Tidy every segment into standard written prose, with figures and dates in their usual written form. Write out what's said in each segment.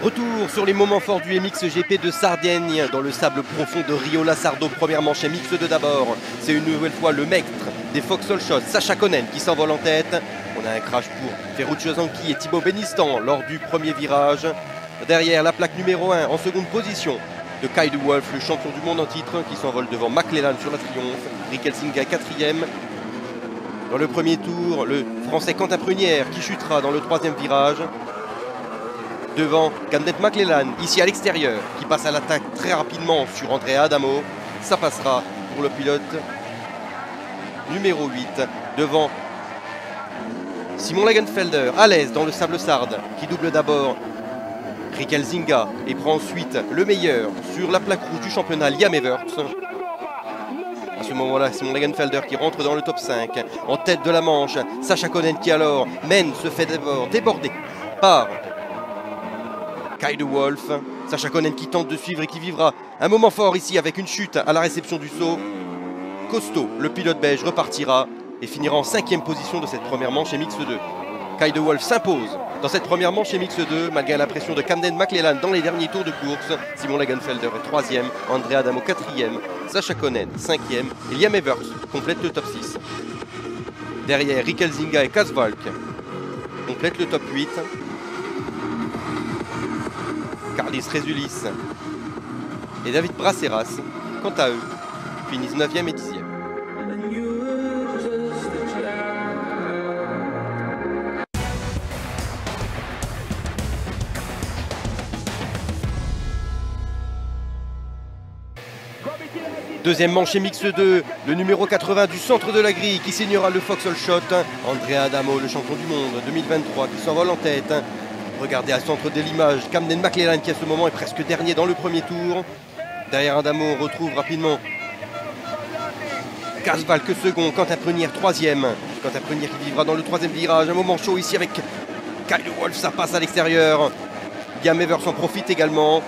Retour sur les moments forts du MXGP de Sardaigne, dans le sable profond de Rio Lasardo, première manche MX2 d'abord. C'est une nouvelle fois le maître des Foxhole Shots, Sacha Konen, qui s'envole en tête. On a un crash pour Ferruccio Zanchi et Thibaut Benistan lors du premier virage. Derrière, la plaque numéro 1 en seconde position de Kay de Wolf, le champion du monde en titre, qui s'envole devant McLellan sur la triomphe. Rick Elsinga quatrième. Dans le premier tour, le Français Quentin Prunière qui chutera dans le troisième virage. Devant Camden McLellan, ici à l'extérieur, qui passe à l'attaque très rapidement sur Andrea Adamo. Ça passera pour le pilote numéro 8, devant Simon Lagenfelder, à l'aise dans le sable sarde, qui double d'abord Rick Elsinga et prend ensuite le meilleur sur la plaque rouge du championnat, Liam Everts. À ce moment-là, Simon Lagenfelder qui rentre dans le top 5, en tête de la manche. Sacha Konen qui alors mène, se fait d'abord déborder par Kay de Wolf. Sacha Konen qui tente de suivre et qui vivra un moment fort ici avec une chute à la réception du saut. Costaud, le pilote belge, repartira et finira en 5e position de cette première manche MX2. Kay de Wolf s'impose dans cette première manche MX2 malgré la pression de Camden McLellan dans les derniers tours de course. Simon Lagenfelder est 3e, Andrea Adamo 4e, Sacha Konen 5e et Liam Everts complète le top 6. Derrière, Rick Elsinga et Kaz Valk complètent le top 8. Carlis Résulis et David Braceras, quant à eux, finissent 9e et 10e. Deuxième manche MX2, le numéro 80 du centre de la grille qui signera le Foxhole Shot. Andrea Adamo, le champion du monde 2023, qui s'envole en tête. Regardez à centre de l'image, Camden McLellan qui à ce moment est presque dernier dans le premier tour. Derrière Adamo, on retrouve rapidement Kaz Valk second, Quentin Prunière 3e. Quentin Prunière qui vivra dans le troisième virage. Un moment chaud ici avec Kay de Wolf, ça passe à l'extérieur. Liam Everts en profite également.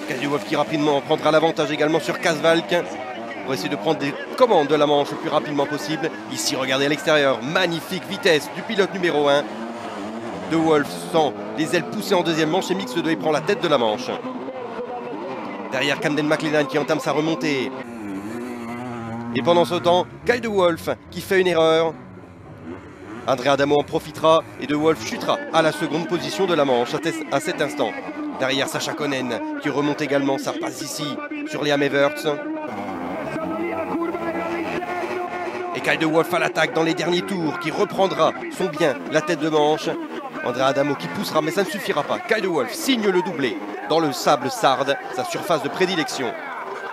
Kay de Wolf qui rapidement prendra l'avantage également sur Kaz Valk pour essayer de prendre des commandes de la manche le plus rapidement possible. Ici, regardez à l'extérieur, magnifique vitesse du pilote numéro 1. De Wolf sent les ailes poussées en deuxième manche et MX2 et prend la tête de la manche. Derrière, Camden McLellan qui entame sa remontée. Et pendant ce temps, Kay de Wolf qui fait une erreur. Andrea Adamo en profitera et De Wolf chutera à la seconde position de la manche à cet instant. Derrière, Sacha Konen qui remonte également, ça passe ici sur Liam Everts. Et Kay de Wolf à l'attaque dans les derniers tours qui reprendra son bien la tête de manche. Andrea Adamo qui poussera, mais ça ne suffira pas. Kay de Wolf signe le doublé dans le sable sarde, sa surface de prédilection.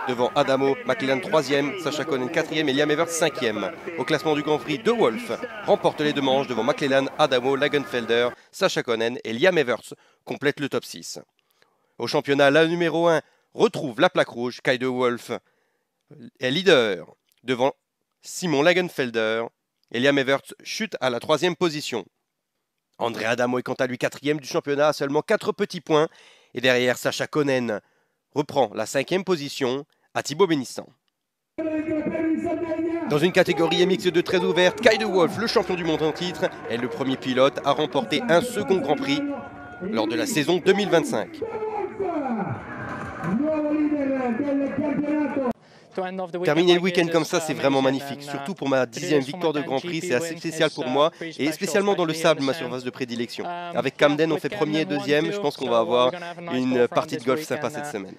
Devant Adamo, McLellan 3e, Sacha Konen 4e et Liam Everts 5e. Au classement du Grand Prix, De Wolf remporte les deux manches devant McLellan, Adamo, Lagenfelder, Sacha Konen et Liam Everts complète le top 6. Au championnat, la numéro 1 retrouve la plaque rouge. Kay de Wolf est leader devant Simon Lagenfelder et Liam Everts chute à la 3e position. Andrea Adamo est quant à lui 4e du championnat à seulement 4 petits points. Et derrière, Sacha Konen reprend la 5e position à Thibaut Benistan. Dans une catégorie MX2 très ouverte, Kay de Wolf, le champion du monde en titre, est le premier pilote à remporter un second Grand Prix lors de la saison 2025. Terminer le week-end comme ça, c'est vraiment magnifique. Surtout pour ma 10e victoire de Grand Prix, c'est assez spécial pour moi. Et spécialement dans le sable, ma surface de prédilection. Avec Camden, on fait premier et deuxième. Je pense qu'on va avoir une partie de golf sympa cette semaine.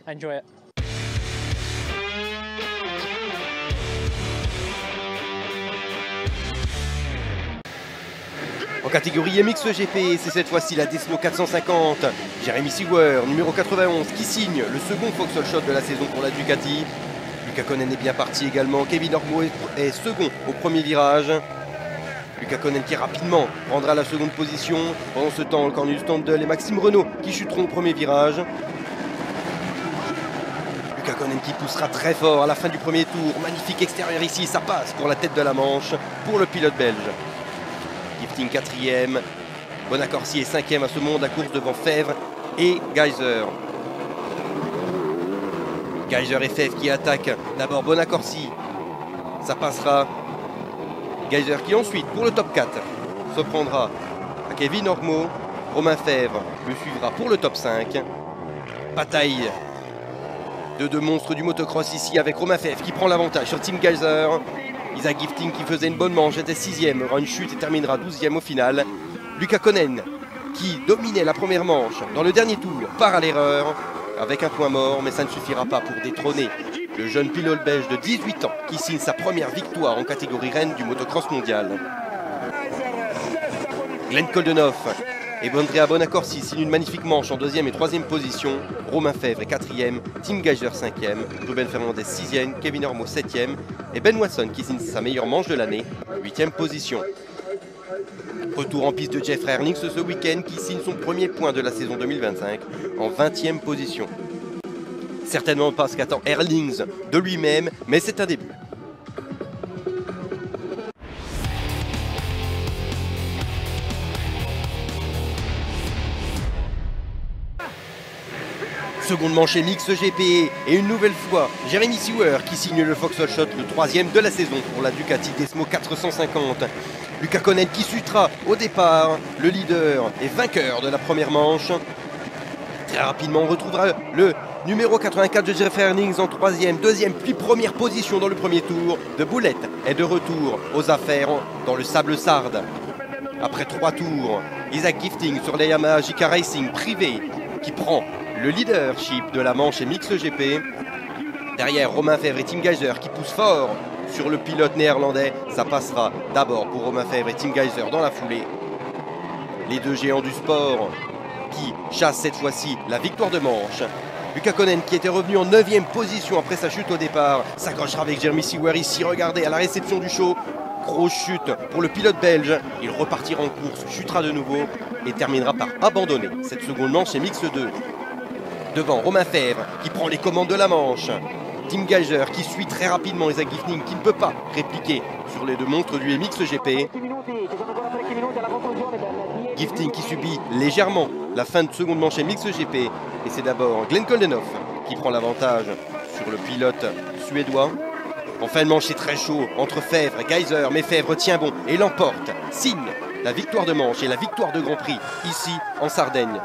En catégorie MXGP, c'est cette fois-ci la Desmo 450. Jeremy Seewer, numéro 91, qui signe le second Foxhole Shot de la saison pour la Ducati. Luca Konen est bien parti également. Kevin Ormo est second au premier virage. Luca Konen qui rapidement prendra la seconde position. Pendant ce temps, le Cornelius Tandel et Maxime Renault qui chuteront au premier virage. Luca Konen qui poussera très fort à la fin du premier tour. Magnifique extérieur ici, ça passe pour la tête de la manche pour le pilote belge. Gifting 4e. Bonacorsi est 5e à ce moment de la course devant Fèvre et Geyser. Geyser et Fèvre qui attaquent d'abord Bonacorsi. Ça passera. Geyser qui ensuite, pour le top 4, se prendra à Kevin Ormo. Romain Fèvre le suivra pour le top 5. Bataille de deux monstres du motocross ici avec Romain Fèvre qui prend l'avantage sur Tim Geiser. Isaac Gifting qui faisait une bonne manche était 6e, aura une chute et terminera 12e au final. Luca Konen qui dominait la première manche dans le dernier tour part à l'erreur avec un point mort, mais ça ne suffira pas pour détrôner le jeune pilote belge de 18 ans qui signe sa première victoire en catégorie reine du motocross mondial. Glenn Koldenhoff et Andrea Bonaccorsi signent une magnifique manche en 2e et 3e position. Romain Fèvre est 4e, Tim Geiser 5e, Ruben Fernandez 6e, Kevin Ormeau 7e et Ben Wasson qui signe sa meilleure manche de l'année, 8e position. Retour en piste de Jeff Erlings ce week-end qui signe son premier point de la saison 2025 en 20e position. Certainement pas ce qu'attend Erlings de lui-même, mais c'est un début. Seconde manche Mix GP et une nouvelle fois Jeremy Seewer qui signe le Fox Shot, le 3e de la saison pour la Ducati Desmo 450. Luca Konen qui chutera au départ, le leader et vainqueur de la première manche. Très rapidement on retrouvera le numéro 84 de Jeff Erlings en 3e, 2e puis première position dans le premier tour. De Boulette est de retour aux affaires dans le sable sarde. Après 3 tours, Isaac Gifting sur les Yamaha JK Racing privé qui prend le leadership de la manche et Mix GP. Derrière, Romain Fèvre et Tim Geiser qui poussent fort sur le pilote néerlandais. Ça passera d'abord pour Romain Fèvre et Tim Geiser dans la foulée. Les deux géants du sport qui chassent cette fois-ci la victoire de manche. Luca Konen qui était revenu en 9e position après sa chute au départ s'accrochera avec Jeremy Seewer ici. Regardez à la réception du show. Grosse chute pour le pilote belge. Il repartira en course, chutera de nouveau et terminera par abandonner cette seconde manche et Mix 2. Devant Romain Fèvre qui prend les commandes de la manche. Tim Geiser qui suit très rapidement Isaac Gifting qui ne peut pas répliquer sur les deux montres du MX GP. Gifting qui subit légèrement la fin de seconde manche MX GP. Et c'est d'abord Glenn Koldenhoff qui prend l'avantage sur le pilote suédois. En fin de manche c'est très chaud entre Fèvre et Geiser, mais Fèvre tient bon et l'emporte. Signe la victoire de manche et la victoire de Grand Prix ici en Sardaigne.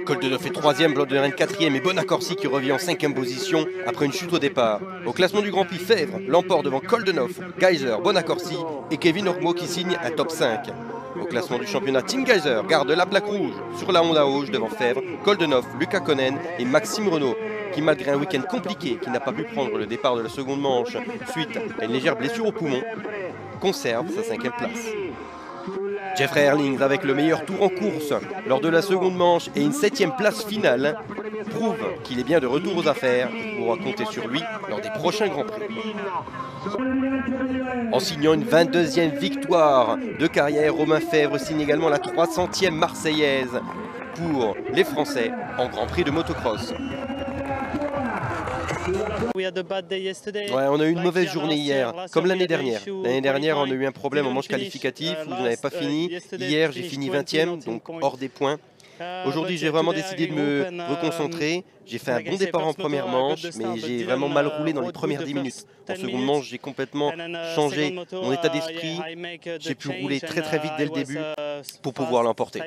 Koldenhoff est 3e, Blonderen 4e et Bonaccorsi qui revient en 5e position après une chute au départ. Au classement du Grand Prix, Fèvre l'emporte devant Koldenhoff, Geiser, Bonaccorsi et Kevin Ormeau qui signe un top 5. Au classement du championnat, Tim Geiser garde la plaque rouge sur la Honda Rouge devant Fèvre, Koldenhoff, Luca Konen et Maxime Renault qui malgré un week-end compliqué, qui n'a pas pu prendre le départ de la seconde manche suite à une légère blessure au poumon, conserve sa 5e place. Jeff Erlings avec le meilleur tour en course lors de la seconde manche et une 7e place finale prouve qu'il est bien de retour aux affaires et pourra compter sur lui lors des prochains Grands Prix. En signant une 22e victoire de carrière, Romain Fèvre signe également la 300e Marseillaise pour les Français en Grand Prix de motocross. Ouais, on a eu une mauvaise journée hier, comme l'année dernière. L'année dernière, on a eu un problème en manche qualificatif où je n'avais pas fini. Hier, j'ai fini 20e, donc hors des points. Aujourd'hui, j'ai vraiment décidé de me reconcentrer. J'ai fait un bon départ en première manche, mais j'ai vraiment mal roulé dans les premières 10 minutes. En seconde manche, j'ai complètement changé mon état d'esprit. J'ai pu rouler très vite dès le début pour pouvoir l'emporter.